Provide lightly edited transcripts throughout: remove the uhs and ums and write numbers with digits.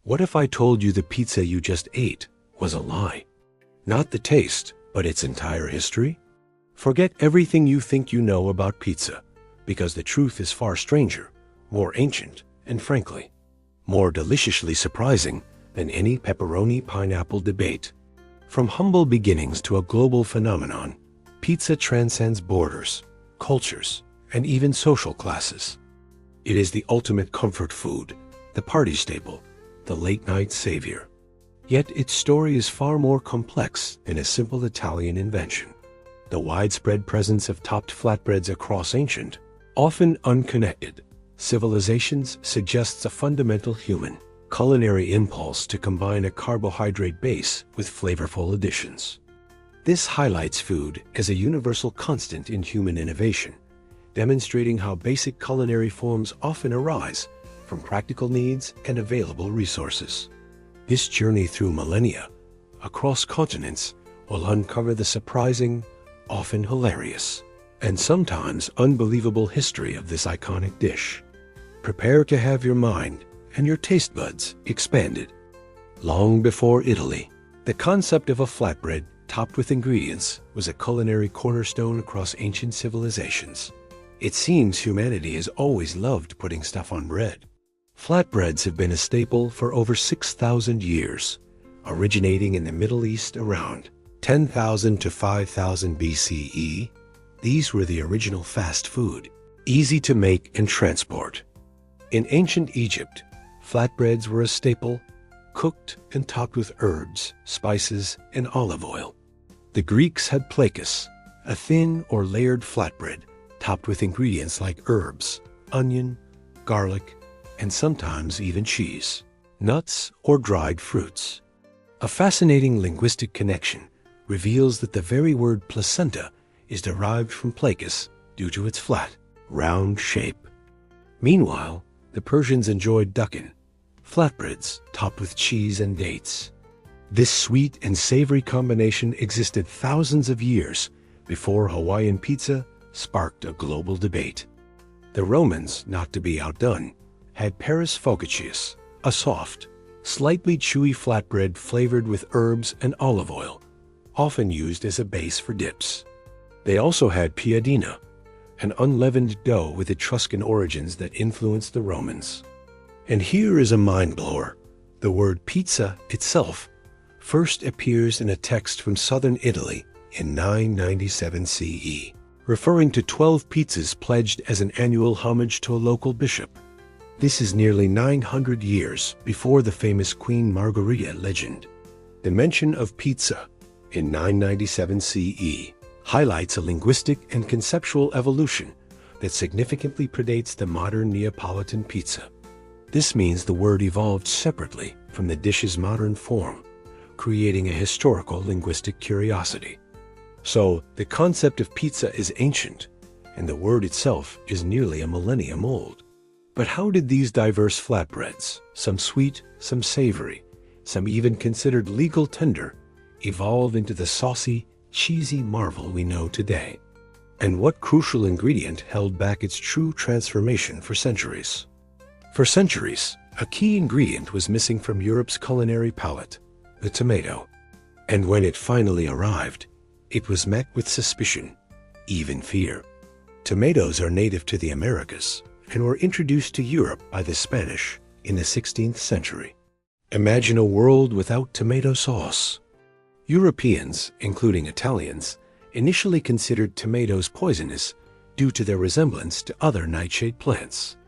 What if I told you the pizza you just ate was a lie? Not the taste, but its entire history? Forget everything you think you know about pizza, because the truth is far stranger, more ancient, and frankly, more deliciously surprising than any pepperoni-pineapple debate. From humble beginnings to a global phenomenon, pizza transcends borders, cultures, and even social classes. It is the ultimate comfort food, the party staple, the late-night savior. Yet its story is far more complex than a simple Italian invention. The widespread presence of topped flatbreads across ancient, often unconnected, civilizations suggests a fundamental human, culinary impulse to combine a carbohydrate base with flavorful additions. This highlights food as a universal constant in human innovation, demonstrating how basic culinary forms often arise from practical needs and available resources. This journey through millennia, across continents, will uncover the surprising, often hilarious, and sometimes unbelievable history of this iconic dish. Prepare to have your mind and your taste buds expanded. Long before Italy, the concept of a flatbread topped with ingredients was a culinary cornerstone across ancient civilizations. It seems humanity has always loved putting stuff on bread. Flatbreads have been a staple for over 6,000 years, originating in the Middle East around 10,000 to 5,000 BCE. These were the original fast food, easy to make and transport. In ancient Egypt, flatbreads were a staple, cooked and topped with herbs, spices, and olive oil. The Greeks had plakos, a thin or layered flatbread topped with ingredients like herbs, onion, garlic, and sometimes even cheese, nuts, or dried fruits. A fascinating linguistic connection reveals that the very word placenta is derived from plakos due to its flat, round shape. Meanwhile, the Persians enjoyed dukken, flatbreads topped with cheese and dates. This sweet and savory combination existed thousands of years before Hawaiian pizza sparked a global debate. The Romans, not to be outdone, had Paris focaccias, a soft, slightly chewy flatbread flavored with herbs and olive oil, often used as a base for dips. They also had piadina, an unleavened dough with Etruscan origins that influenced the Romans. And here is a mind-blower. The word pizza itself first appears in a text from southern Italy in 997 CE, referring to 12 pizzas pledged as an annual homage to a local bishop. This is nearly 900 years before the famous Queen Margherita legend. The mention of pizza in 997 CE highlights a linguistic and conceptual evolution that significantly predates the modern Neapolitan pizza. This means the word evolved separately from the dish's modern form, creating a historical linguistic curiosity. So, the concept of pizza is ancient, and the word itself is nearly a millennium old. But how did these diverse flatbreads, some sweet, some savory, some even considered legal tender, evolve into the saucy, cheesy marvel we know today? And what crucial ingredient held back its true transformation for centuries? For centuries, a key ingredient was missing from Europe's culinary palette, the tomato. And when it finally arrived, it was met with suspicion, even fear. Tomatoes are native to the Americas and were introduced to Europe by the Spanish in the 16th century. Imagine a world without tomato sauce. Europeans, including Italians, initially considered tomatoes poisonous due to their resemblance to other nightshade plants.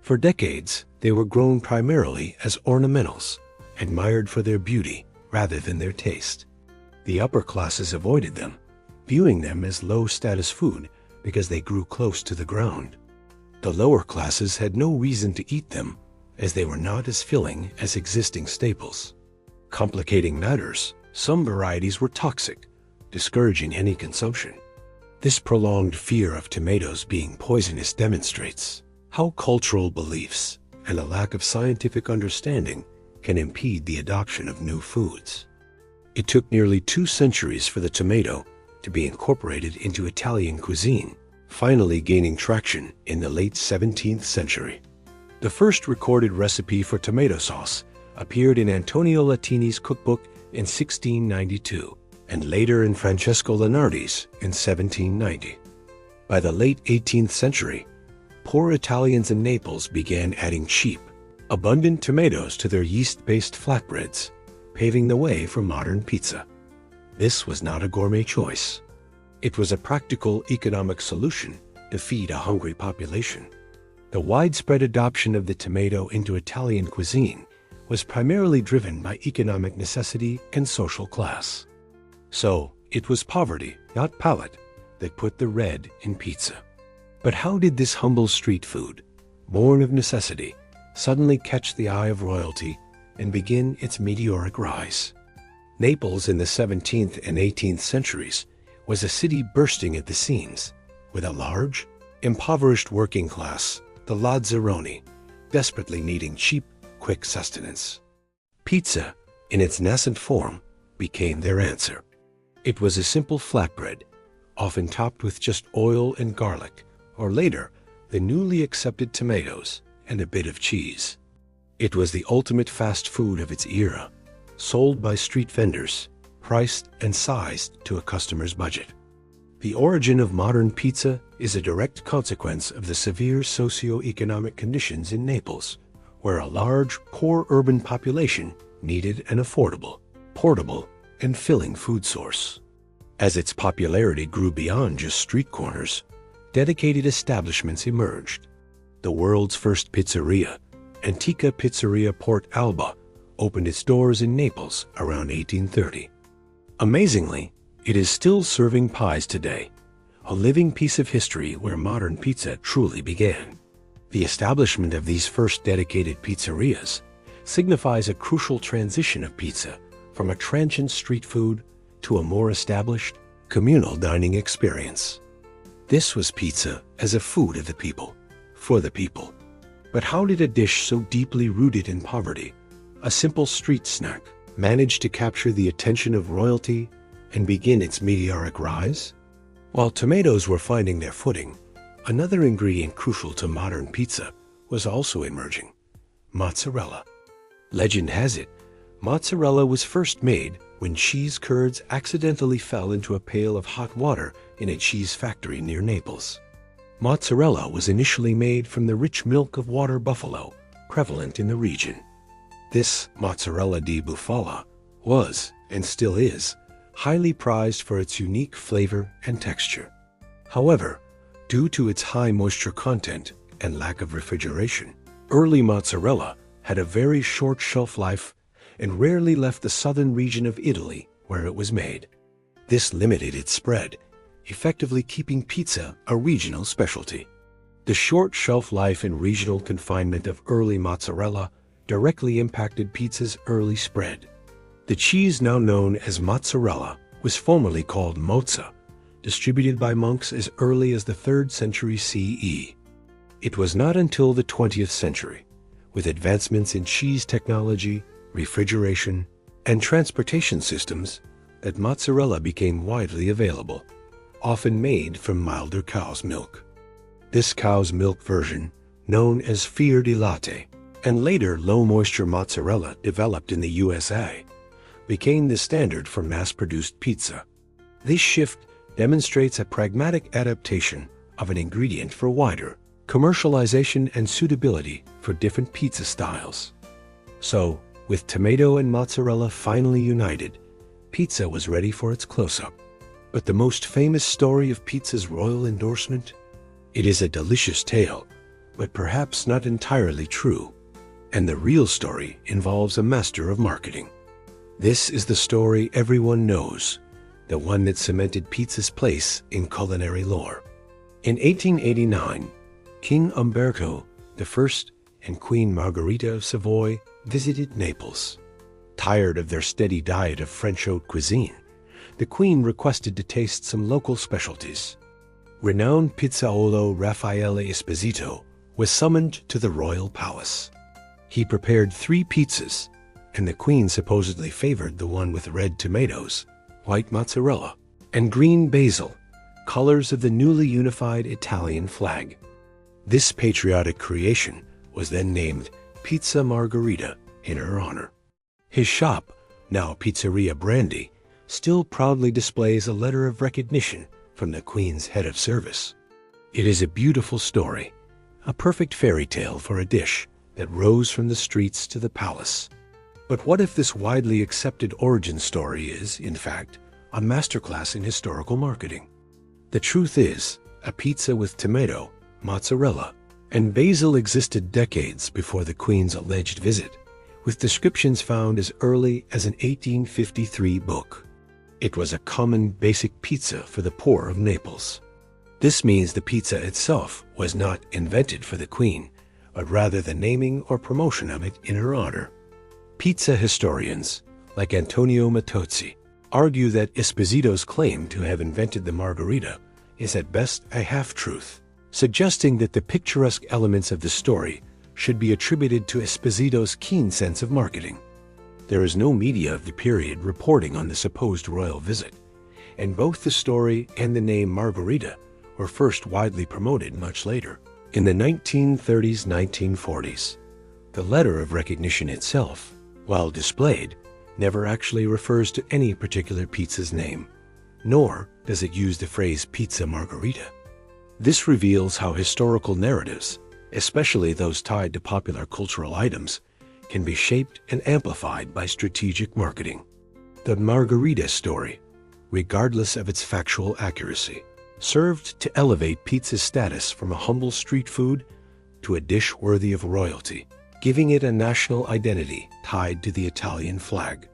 For decades, they were grown primarily as ornamentals, admired for their beauty rather than their taste. The upper classes avoided them, viewing them as low-status food because they grew close to the ground. The lower classes had no reason to eat them, as they were not as filling as existing staples. Complicating matters, some varieties were toxic, discouraging any consumption. This prolonged fear of tomatoes being poisonous demonstrates how cultural beliefs and a lack of scientific understanding can impede the adoption of new foods. It took nearly 2 centuries for the tomato to be incorporated into Italian cuisine, finally gaining traction in the late 17th century. The first recorded recipe for tomato sauce appeared in Antonio Latini's cookbook in 1692, and later in Francesco Lenardi's in 1790. By the late 18th century, poor Italians in Naples began adding cheap, abundant tomatoes to their yeast-based flatbreads, paving the way for modern pizza. This was not a gourmet choice. It was a practical economic solution to feed a hungry population. The widespread adoption of the tomato into Italian cuisine was primarily driven by economic necessity and social class. So, it was poverty, not palate, that put the red in pizza. But how did this humble street food, born of necessity, suddenly catch the eye of royalty and begin its meteoric rise? Naples in the 17th and 18th centuries was a city bursting at the seams, with a large, impoverished working class, the Lazzaroni, desperately needing cheap, quick sustenance. Pizza, in its nascent form, became their answer. It was a simple flatbread, often topped with just oil and garlic, or later, the newly accepted tomatoes and a bit of cheese. It was the ultimate fast food of its era, sold by street vendors, priced and sized to a customer's budget. The origin of modern pizza is a direct consequence of the severe socio-economic conditions in Naples, where a large, poor urban population needed an affordable, portable, and filling food source. As its popularity grew beyond just street corners, dedicated establishments emerged. The world's first pizzeria, Antica Pizzeria Port Alba, opened its doors in Naples around 1830. Amazingly, it is still serving pies today, a living piece of history where modern pizza truly began. The establishment of these first dedicated pizzerias signifies a crucial transition of pizza from a transient street food to a more established, communal dining experience. This was pizza as a food of the people, for the people. But how did a dish so deeply rooted in poverty, a simple street snack, manage to capture the attention of royalty and begin its meteoric rise? While tomatoes were finding their footing, another ingredient crucial to modern pizza was also emerging: mozzarella. Legend has it, mozzarella was first made when cheese curds accidentally fell into a pail of hot water in a cheese factory near Naples. Mozzarella was initially made from the rich milk of water buffalo, prevalent in the region. This mozzarella di bufala was, and still is, highly prized for its unique flavor and texture. However, due to its high moisture content and lack of refrigeration, early mozzarella had a very short shelf life and rarely left the southern region of Italy where it was made. This limited its spread, effectively keeping pizza a regional specialty. The short shelf life and regional confinement of early mozzarella directly impacted pizza's early spread. The cheese now known as mozzarella was formerly called mozza, distributed by monks as early as the 3rd century CE. It was not until the 20th century, with advancements in cheese technology, refrigeration, and transportation systems, that mozzarella became widely available, often made from milder cow's milk. This cow's milk version, known as fior di latte, and later low-moisture mozzarella developed in the USA, became the standard for mass-produced pizza. This shift demonstrates a pragmatic adaptation of an ingredient for wider commercialization and suitability for different pizza styles. So, with tomato and mozzarella finally united, pizza was ready for its close-up. But the most famous story of pizza's royal endorsement? It is a delicious tale, but perhaps not entirely true. And the real story involves a master of marketing. This is the story everyone knows, the one that cemented pizza's place in culinary lore. In 1889, King Umberto I and Queen Margherita of Savoy visited Naples. Tired of their steady diet of French haute cuisine, the Queen requested to taste some local specialties. Renowned pizzaiolo Raffaele Esposito was summoned to the royal palace. He prepared 3 pizzas, and the Queen supposedly favored the one with red tomatoes, white mozzarella, and green basil, colors of the newly unified Italian flag. This patriotic creation was then named Pizza Margherita in her honor. His shop, now Pizzeria Brandy, still proudly displays a letter of recognition from the Queen's head of service. It is a beautiful story, a perfect fairy tale for a dish that rose from the streets to the palace. But what if this widely accepted origin story is, in fact, a masterclass in historical marketing? The truth is, a pizza with tomato, mozzarella, and basil existed decades before the Queen's alleged visit, with descriptions found as early as an 1853 book. It was a common basic pizza for the poor of Naples. This means the pizza itself was not invented for the Queen, but rather the naming or promotion of it in her honor. Pizza historians, like Antonio Mattozzi, argue that Esposito's claim to have invented the margherita is at best a half-truth, suggesting that the picturesque elements of the story should be attributed to Esposito's keen sense of marketing. There is no media of the period reporting on the supposed royal visit, and both the story and the name Margherita were first widely promoted much later, in the 1930s-1940s. The letter of recognition itself, while displayed, never actually refers to any particular pizza's name, nor does it use the phrase Pizza Margherita. This reveals how historical narratives, especially those tied to popular cultural items, can be shaped and amplified by strategic marketing. The Margherita story, regardless of its factual accuracy, served to elevate pizza's status from a humble street food to a dish worthy of royalty, giving it a national identity tied to the Italian flag.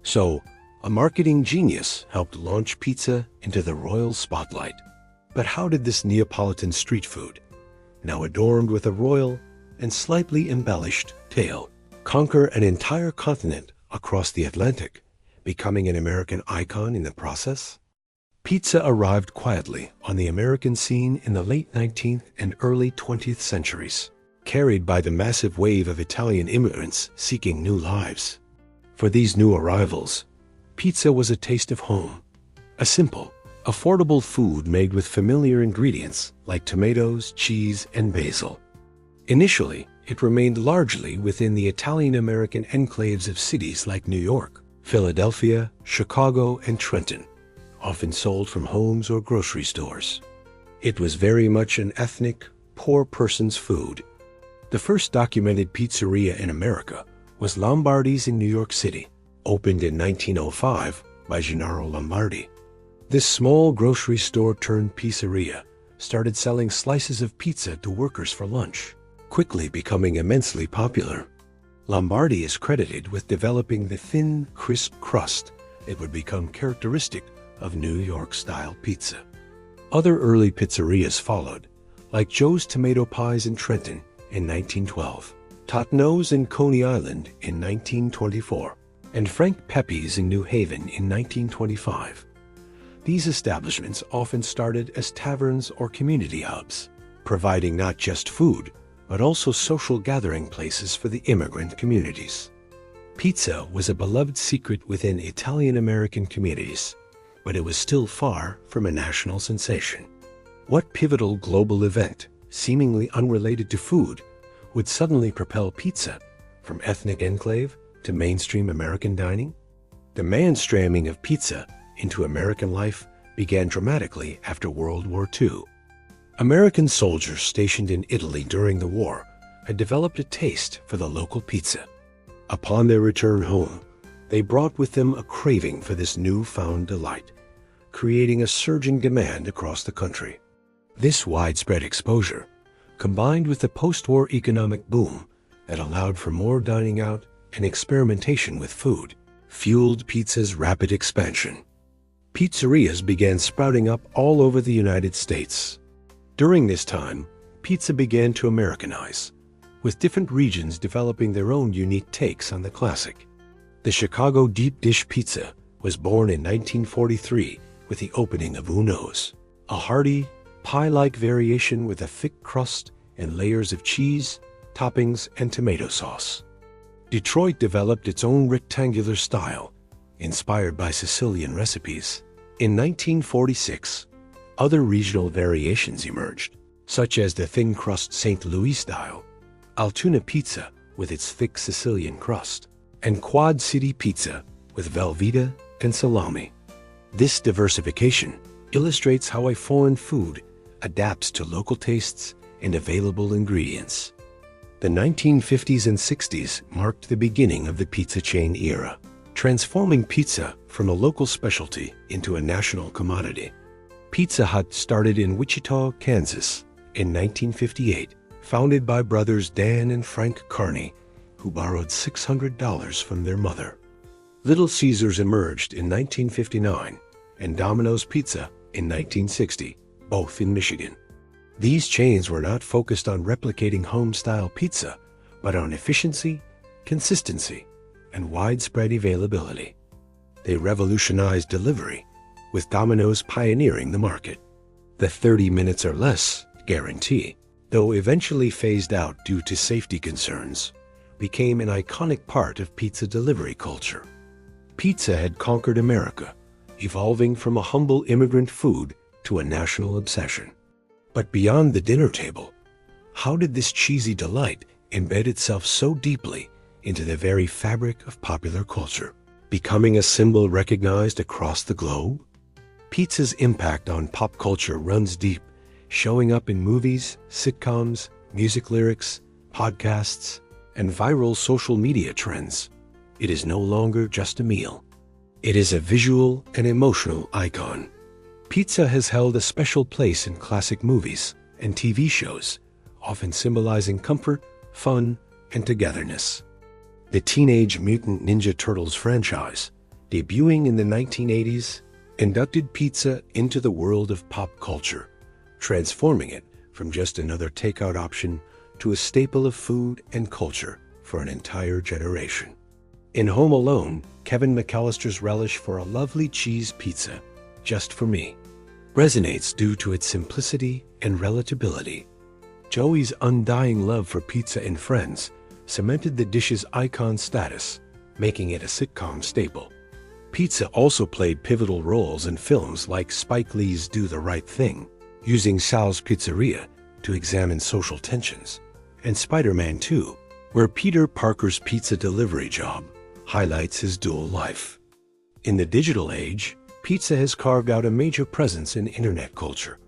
So, a marketing genius helped launch pizza into the royal spotlight. But how did this Neapolitan street food, now adorned with a royal and slightly embellished tail, conquer an entire continent across the Atlantic, becoming an American icon in the process? Pizza arrived quietly on the American scene in the late 19th and early 20th centuries, carried by the massive wave of Italian immigrants seeking new lives. For these new arrivals, pizza was a taste of home, a simple, affordable food made with familiar ingredients like tomatoes, cheese, and basil. Initially, it remained largely within the Italian-American enclaves of cities like New York, Philadelphia, Chicago, and Trenton, often sold from homes or grocery stores. It was very much an ethnic, poor person's food. The first documented pizzeria in America was Lombardi's in New York City, opened in 1905 by Gennaro Lombardi. This small grocery store-turned-pizzeria started selling slices of pizza to workers for lunch, quickly becoming immensely popular. Lombardi is credited with developing the thin, crisp crust that would become characteristic of New York-style pizza. Other early pizzerias followed, like Joe's Tomato Pies in Trenton in 1912, Totno's in Coney Island in 1924, and Frank Pepe's in New Haven in 1925. These establishments often started as taverns or community hubs, providing not just food, but also social gathering places for the immigrant communities. Pizza was a beloved secret within Italian-American communities, but it was still far from a national sensation. What pivotal global event, seemingly unrelated to food, would suddenly propel pizza from ethnic enclave to mainstream American dining? The mainstreaming of pizza into American life began dramatically after World War II. American soldiers stationed in Italy during the war had developed a taste for the local pizza. Upon their return home, they brought with them a craving for this newfound delight, creating a surging demand across the country. This widespread exposure, combined with the post-war economic boom that allowed for more dining out and experimentation with food, fueled pizza's rapid expansion. Pizzerias began sprouting up all over the United States. During this time, pizza began to Americanize, with different regions developing their own unique takes on the classic. The Chicago deep dish pizza was born in 1943 with the opening of Uno's, a hearty, pie-like variation with a thick crust and layers of cheese, toppings, and tomato sauce. Detroit developed its own rectangular style, inspired by Sicilian recipes. In 1946, other regional variations emerged, such as the thin-crust St. Louis style, Altoona pizza with its thick Sicilian crust, and Quad City Pizza with Velveeta and salami. This diversification illustrates how a foreign food adapts to local tastes and available ingredients. The 1950s and 60s marked the beginning of the pizza chain era, transforming pizza from a local specialty into a national commodity. Pizza Hut started in Wichita, Kansas in 1958, founded by brothers Dan and Frank Carney, who borrowed $600 from their mother. Little Caesars emerged in 1959 and Domino's Pizza in 1960, both in Michigan. These chains were not focused on replicating home-style pizza, but on efficiency, consistency, and widespread availability. They revolutionized delivery, with Domino's pioneering the market. The 30 minutes or less guarantee, though eventually phased out due to safety concerns, became an iconic part of pizza delivery culture. Pizza had conquered America, evolving from a humble immigrant food to a national obsession. But beyond the dinner table, how did this cheesy delight embed itself so deeply into the very fabric of popular culture, becoming a symbol recognized across the globe? Pizza's impact on pop culture runs deep, showing up in movies, sitcoms, music lyrics, podcasts, and viral social media trends. It is no longer just a meal. It is a visual and emotional icon. Pizza has held a special place in classic movies and TV shows, often symbolizing comfort, fun, and togetherness. The Teenage Mutant Ninja Turtles franchise, debuting in the 1980s, inducted pizza into the world of pop culture, transforming it from just another takeout option to a staple of food and culture for an entire generation. In Home Alone, Kevin McAllister's relish for a lovely cheese pizza, just for me, resonates due to its simplicity and relatability. Joey's undying love for pizza in Friends cemented the dish's icon status, making it a sitcom staple. Pizza also played pivotal roles in films like Spike Lee's Do the Right Thing, using Sal's Pizzeria to examine social tensions, and Spider-Man 2, where Peter Parker's pizza delivery job highlights his dual life. In the digital age, pizza has carved out a major presence in internet culture,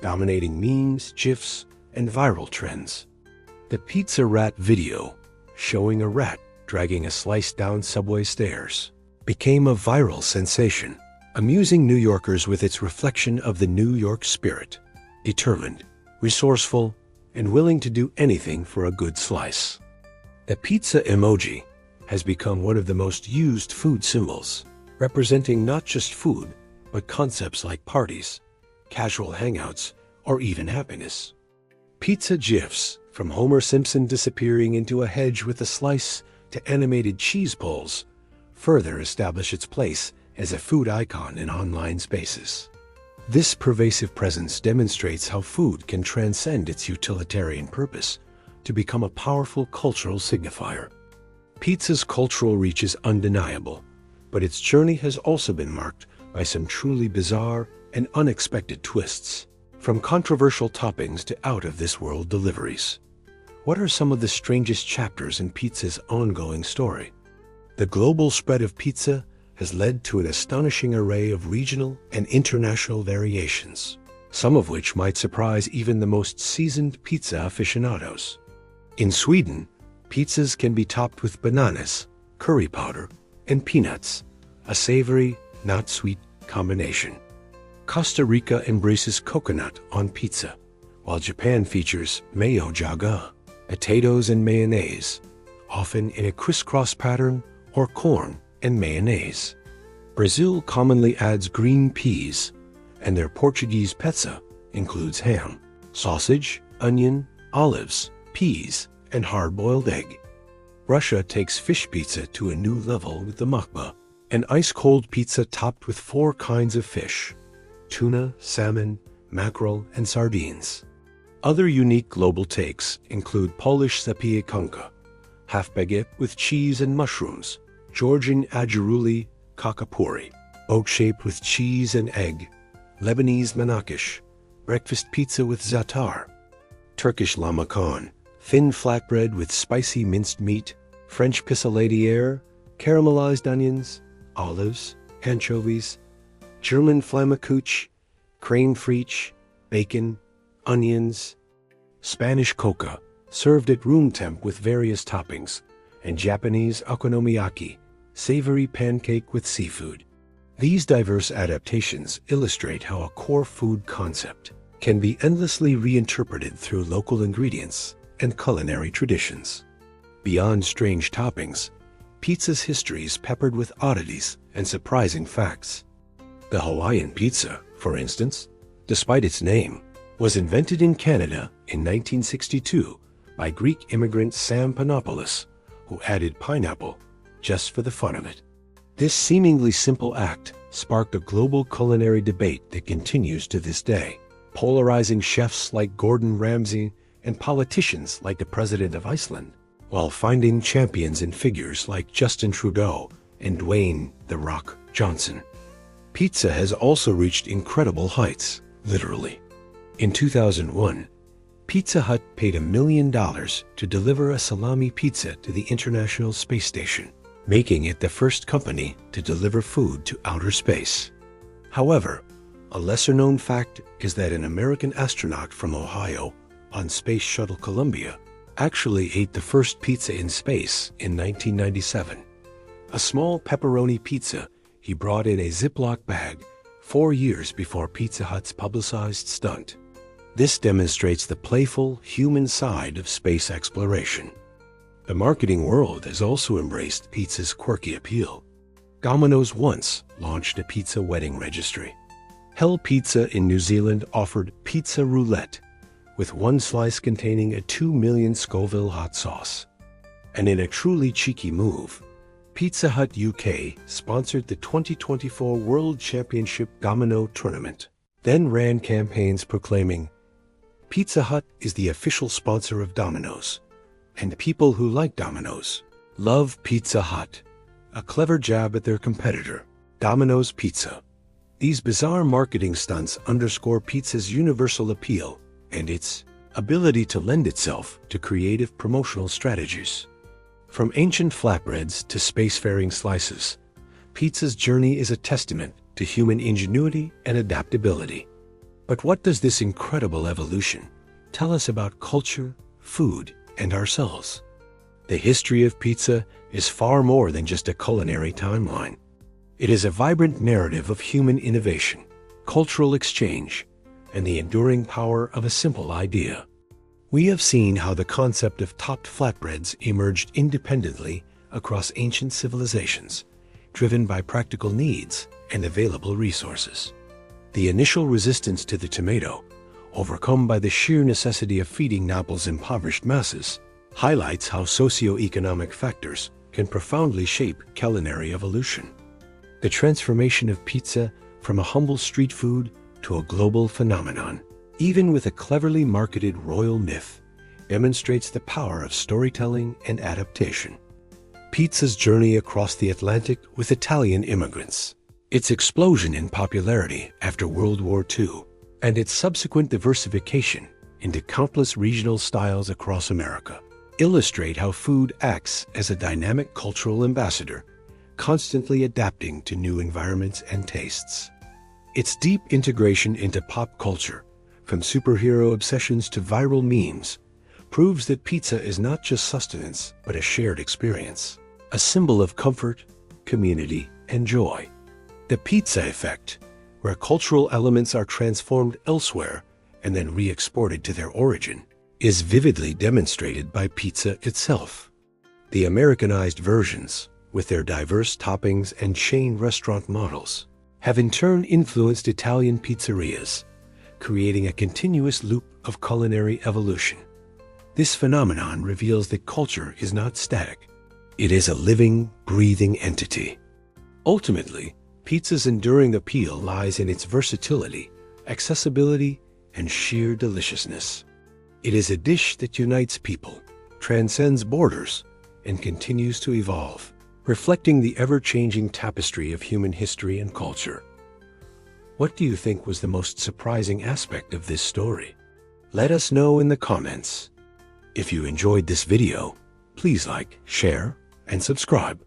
dominating memes, GIFs, and viral trends. The Pizza Rat video, showing a rat dragging a slice down subway stairs, became a viral sensation, amusing New Yorkers with its reflection of the New York spirit, determined, resourceful, and willing to do anything for a good slice. The pizza emoji has become one of the most used food symbols, representing not just food, but concepts like parties, casual hangouts, or even happiness. Pizza GIFs, from Homer Simpson disappearing into a hedge with a slice to animated cheese pulls, further establish its place as a food icon in online spaces. This pervasive presence demonstrates how food can transcend its utilitarian purpose to become a powerful cultural signifier. Pizza's cultural reach is undeniable, but its journey has also been marked by some truly bizarre and unexpected twists, from controversial toppings to out-of-this-world deliveries. What are some of the strangest chapters in pizza's ongoing story? The global spread of pizza has led to an astonishing array of regional and international variations, some of which might surprise even the most seasoned pizza aficionados. In Sweden, pizzas can be topped with bananas, curry powder, and peanuts, a savory, not sweet combination. Costa Rica embraces coconut on pizza, while Japan features mayo jaga, potatoes and mayonnaise, often in a crisscross pattern, or corn and mayonnaise. Brazil commonly adds green peas, and their Portuguese pizza includes ham, sausage, onion, olives, peas, and hard-boiled egg. Russia takes fish pizza to a new level with the makba, an ice-cold pizza topped with 4 kinds of fish: tuna, salmon, mackerel, and sardines. Other unique global takes include Polish zapiekanka, half baguette with cheese and mushrooms, Georgian adjuruli kakapuri, boat-shaped with cheese and egg, Lebanese manakish, breakfast pizza with za'atar, Turkish lahmacun, thin flatbread with spicy minced meat, French pissaladière, caramelized onions, olives, anchovies, German Flammekuche, creme fraiche, bacon, onions, Spanish coca, served at room temp with various toppings, and Japanese okonomiyaki, savory pancake with seafood. These diverse adaptations illustrate how a core food concept can be endlessly reinterpreted through local ingredients and culinary traditions. Beyond strange toppings, pizza's history is peppered with oddities and surprising facts. The Hawaiian pizza, for instance, despite its name, was invented in Canada in 1962 by Greek immigrant Sam Panopoulos, who added pineapple just for the fun of it. This seemingly simple act sparked a global culinary debate that continues to this day, polarizing chefs like Gordon Ramsay and politicians like the President of Iceland, while finding champions in figures like Justin Trudeau and Dwayne "The Rock" Johnson. Pizza has also reached incredible heights, literally. In 2001, Pizza Hut paid $1 million to deliver a salami pizza to the International Space Station, making it the first company to deliver food to outer space. However, a lesser-known fact is that an American astronaut from Ohio on Space Shuttle Columbia actually ate the first pizza in space in 1997. A small pepperoni pizza he brought in a Ziploc bag 4 years before Pizza Hut's publicized stunt. This demonstrates the playful, human side of space exploration. The marketing world has also embraced pizza's quirky appeal. Domino's once launched a pizza wedding registry. Hell Pizza in New Zealand offered pizza roulette, with one slice containing a 2 million Scoville hot sauce. And in a truly cheeky move, Pizza Hut UK sponsored the 2024 World Championship Domino Tournament, then ran campaigns proclaiming, "Pizza Hut is the official sponsor of Domino's, and people who like Domino's love Pizza Hut," a clever jab at their competitor, Domino's Pizza. These bizarre marketing stunts underscore pizza's universal appeal and its ability to lend itself to creative promotional strategies. From ancient flatbreads to spacefaring slices, pizza's journey is a testament to human ingenuity and adaptability. But what does this incredible evolution tell us about culture, food, and ourselves? The history of pizza is far more than just a culinary timeline. It is a vibrant narrative of human innovation, cultural exchange, and the enduring power of a simple idea. We have seen how the concept of topped flatbreads emerged independently across ancient civilizations, driven by practical needs and available resources. The initial resistance to the tomato, overcome by the sheer necessity of feeding Naples' impoverished masses, highlights how socio-economic factors can profoundly shape culinary evolution. The transformation of pizza from a humble street food to a global phenomenon, even with a cleverly marketed royal myth, demonstrates the power of storytelling and adaptation. Pizza's journey across the Atlantic with Italian immigrants, its explosion in popularity after World War II, and its subsequent diversification into countless regional styles across America, illustrate how food acts as a dynamic cultural ambassador, constantly adapting to new environments and tastes. Its deep integration into pop culture, from superhero obsessions to viral memes, proves that pizza is not just sustenance, but a shared experience, a symbol of comfort, community, and joy. The pizza effect, where cultural elements are transformed elsewhere and then re-exported to their origin, is vividly demonstrated by pizza itself. The Americanized versions, with their diverse toppings and chain restaurant models, have in turn influenced Italian pizzerias, creating a continuous loop of culinary evolution. This phenomenon reveals that culture is not static. It is a living, breathing entity. Ultimately, pizza's enduring appeal lies in its versatility, accessibility, and sheer deliciousness. It is a dish that unites people, transcends borders, and continues to evolve, reflecting the ever-changing tapestry of human history and culture. What do you think was the most surprising aspect of this story? Let us know in the comments. If you enjoyed this video, please like, share, and subscribe.